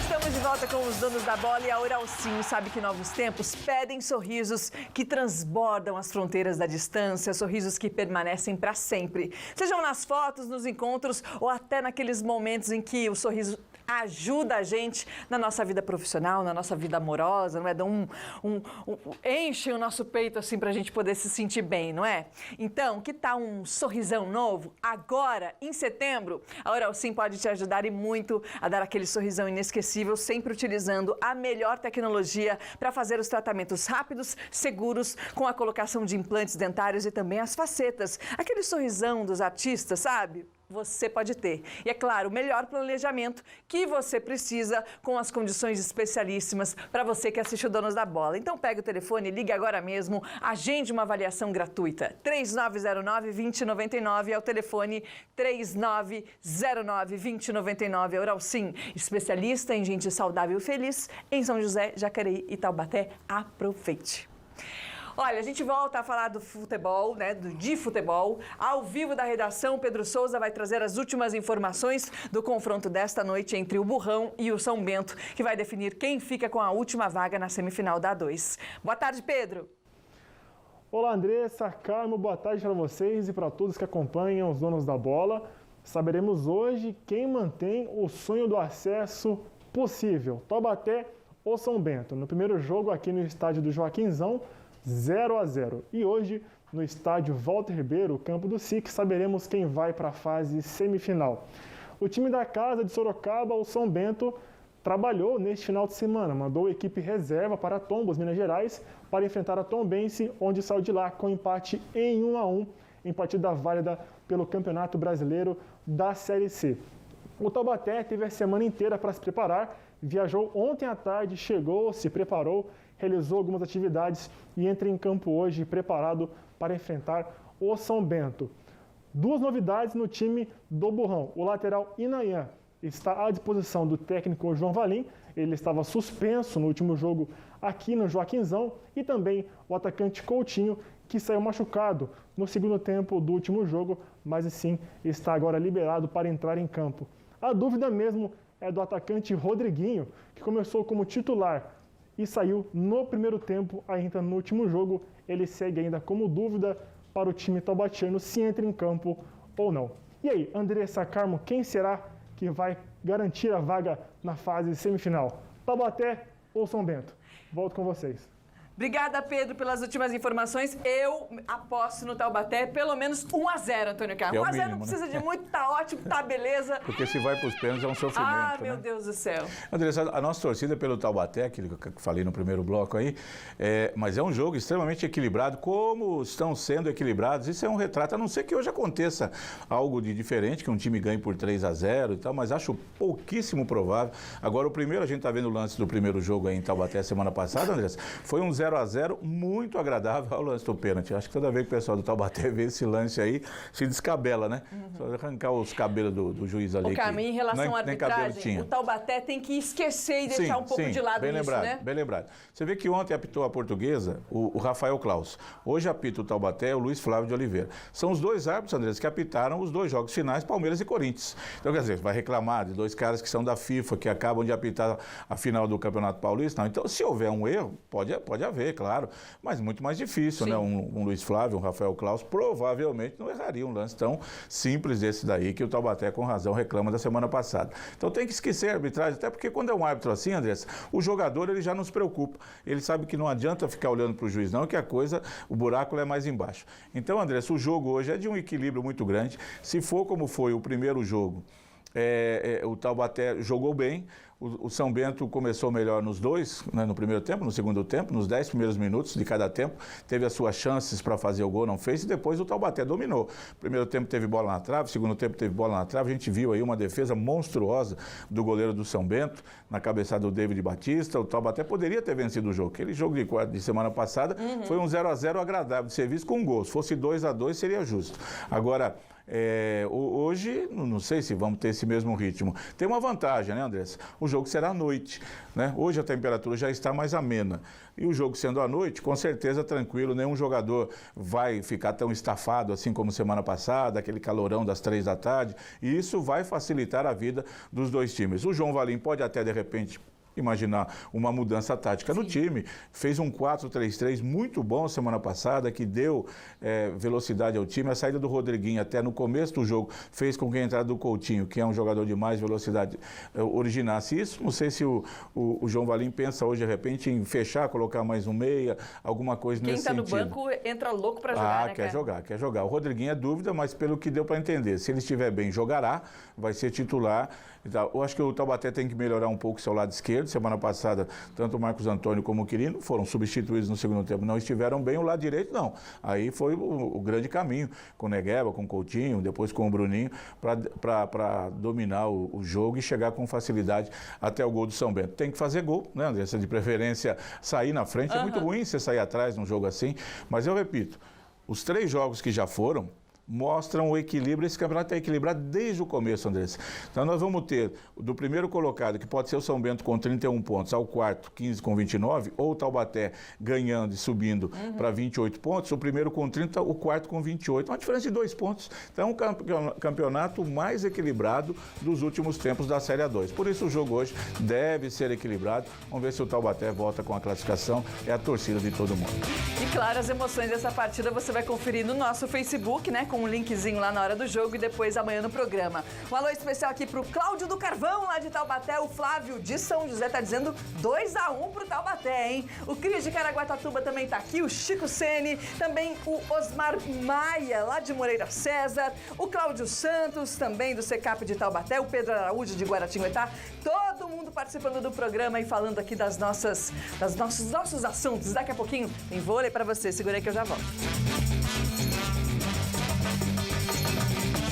Estamos de volta com os donos da bola e a Oral Sim sabe que novos tempos pedem sorrisos que transbordam as fronteiras da distância, sorrisos que permanecem para sempre. Sejam nas fotos, nos encontros ou até naqueles momentos em que o sorriso ajuda a gente na nossa vida profissional, na nossa vida amorosa, não é? Enche o nosso peito assim para a gente poder se sentir bem, não é? Então, que tal um sorrisão novo? Agora, em setembro, a Oral Sim pode te ajudar e muito a dar aquele sorrisão inesquecível, sempre utilizando a melhor tecnologia para fazer os tratamentos rápidos, seguros, com a colocação de implantes dentários e também as facetas. Aquele sorrisão dos artistas, sabe? Você pode ter. E é claro, o melhor planejamento que você precisa com as condições especialíssimas para você que assiste o Donos da Bola. Então pega o telefone, ligue agora mesmo, agende uma avaliação gratuita. 3909-2099 é o telefone 3909-2099. Oral Sim, especialista em gente saudável e feliz em São José, Jacareí e Taubaté. Aproveite! Olha, a gente volta a falar do futebol, né, de futebol. Ao vivo da redação, Pedro Souza vai trazer as últimas informações do confronto desta noite entre o Burrão e o São Bento, que vai definir quem fica com a última vaga na semifinal da A2. Boa tarde, Pedro. Olá, Andressa, Carmo, boa tarde para vocês e para todos que acompanham os donos da bola. Saberemos hoje quem mantém o sonho do acesso possível, Taubaté ou São Bento. No primeiro jogo aqui no estádio do Joaquinzão, 0-0. E hoje, no estádio Walter Ribeiro, campo do SIC, saberemos quem vai para a fase semifinal. O time da casa de Sorocaba, o São Bento, trabalhou neste final de semana, mandou a equipe reserva para Tombos, Minas Gerais, para enfrentar a Tombense, onde saiu de lá com empate em 1-1, em partida válida pelo Campeonato Brasileiro da Série C. O Taubaté teve a semana inteira para se preparar, viajou ontem à tarde, chegou, se preparou, realizou algumas atividades e entra em campo hoje preparado para enfrentar o São Bento. Duas novidades no time do Burrão. O lateral Inayan está à disposição do técnico João Valim, ele estava suspenso no último jogo aqui no Joaquinzão, e também o atacante Coutinho, que saiu machucado no segundo tempo do último jogo, mas sim está agora liberado para entrar em campo. A dúvida mesmo é do atacante Rodriguinho, que começou como titular e saiu no primeiro tempo, ainda no último jogo. Ele segue ainda como dúvida para o time taubatiano se entra em campo ou não. E aí, Andressa, Carmo, quem será que vai garantir a vaga na fase semifinal? Taubaté ou São Bento? Volto com vocês. Obrigada, Pedro, pelas últimas informações. Eu aposto no Taubaté pelo menos 1-0, Antônio Carlos. 1-0 não precisa de muito, tá ótimo, tá beleza. Porque se vai para os pênaltis é um sofrimento. Ah, meu Deus do céu. Andressa, a nossa torcida é pelo Taubaté, aquilo que eu falei no primeiro bloco aí, mas é um jogo extremamente equilibrado, como estão sendo equilibrados. Isso é um retrato, a não ser que hoje aconteça algo de diferente, que um time ganhe por 3-0 e tal, mas acho pouquíssimo provável. Agora, o primeiro, a gente está vendo o lance do primeiro jogo aí em Taubaté semana passada, Andressa, foi um 0-0 muito agradável ao lance do pênalti. Acho que toda vez que o pessoal do Taubaté vê esse lance aí, se descabela, né? Só arrancar os cabelos do juiz ali. O Carmen, em relação à arbitragem, o Taubaté tem que esquecer e deixar um pouco de lado bem isso, lembrado, né? Bem lembrado. Você vê que ontem apitou a Portuguesa o Rafael Klaus. Hoje apita o Taubaté o Luiz Flávio de Oliveira. São os dois árbitros, Andrés, que apitaram os dois jogos finais, Palmeiras e Corinthians. Então, quer dizer, vai reclamar de dois caras que são da FIFA, que acabam de apitar a final do Campeonato Paulista? Não. Então, se houver um erro, pode haver, claro. Mas muito mais difícil, né? Um Luiz Flávio, um Rafael Klaus, provavelmente não erraria um lance tão simples desse daí que o Taubaté, com razão, reclama da semana passada. Então tem que esquecer a arbitragem, até porque quando é um árbitro assim, Andressa, o jogador ele já não se preocupa. Ele sabe que não adianta ficar olhando para o juiz não, que a coisa, o buraco é mais embaixo. Então, Andressa, o jogo hoje é de um equilíbrio muito grande. Se for como foi o primeiro jogo, o Taubaté jogou bem, o São Bento começou melhor nos dois, né, no primeiro tempo, no segundo tempo, nos 10 primeiros minutos de cada tempo, teve as suas chances para fazer o gol, não fez, e depois o Taubaté dominou. Primeiro tempo teve bola na trave, segundo tempo teve bola na trave, a gente viu aí uma defesa monstruosa do goleiro do São Bento, na cabeçada do David Batista. O Taubaté poderia ter vencido o jogo. Aquele jogo de semana passada foi um 0-0 agradável de ser visto com um gol. Se fosse 2-2 seria justo. Agora, Hoje, não sei se vamos ter esse mesmo ritmo. Tem uma vantagem, né, Andressa? O jogo será à noite, né? Hoje a temperatura já está mais amena. E o jogo sendo à noite, com certeza tranquilo, nenhum jogador vai ficar tão estafado assim como semana passada, aquele calorão das 3 da tarde. E isso vai facilitar a vida dos dois times. O João Valim pode até, de repente, imaginar uma mudança tática no time. Fez um 4-3-3 muito bom semana passada, que deu velocidade ao time. A saída do Rodriguinho até no começo do jogo fez com que a entrada do Coutinho, que é um jogador de mais velocidade, originasse isso. Não sei se o João Valim pensa hoje, de repente, em fechar, colocar mais um meia, alguma coisa nesse sentido. Quem está no banco entra louco para jogar, né? Quer jogar. O Rodriguinho é dúvida, mas pelo que deu para entender, se ele estiver bem, jogará, vai ser titular. Eu acho que o Taubaté tem que melhorar um pouco o seu lado esquerdo. Semana passada, tanto o Marcos Antônio como o Quirino foram substituídos no segundo tempo, não estiveram bem. O lado direito, não. Aí foi o grande caminho, com o Negueba, com o Coutinho, depois com o Bruninho, para dominar o jogo e chegar com facilidade até o gol do São Bento. Tem que fazer gol, né, Andressa? De preferência, sair na frente. É muito ruim você sair atrás num jogo assim, mas eu repito, os 3 jogos que já foram mostram o equilíbrio. Esse campeonato está equilibrado desde o começo, Andressa. Então nós vamos ter do primeiro colocado, que pode ser o São Bento com 31 pontos, ao quarto 15 com 29, ou o Taubaté ganhando e subindo para 28 pontos, o primeiro com 30, o quarto com 28. Uma diferença de 2 pontos. Então é um campeonato mais equilibrado dos últimos tempos da Série A2. Por isso o jogo hoje deve ser equilibrado. Vamos ver se o Taubaté volta com a classificação. É a torcida de todo mundo. E claro, as emoções dessa partida você vai conferir no nosso Facebook, né? Com um linkzinho lá na hora do jogo e depois amanhã no programa. Um alô especial aqui pro Cláudio do Carvão, lá de Taubaté. O Flávio de São José tá dizendo 2-1 pro Taubaté, hein? O Cris de Caraguatatuba também tá aqui, o Chico Ceni, também o Osmar Maia, lá de Moreira César, o Cláudio Santos, também do Secap de Taubaté, o Pedro Araújo de Guaratinguetá, todo mundo participando do programa e falando aqui dos nossos assuntos. Daqui a pouquinho tem vôlei pra você. Segura aí que eu já volto.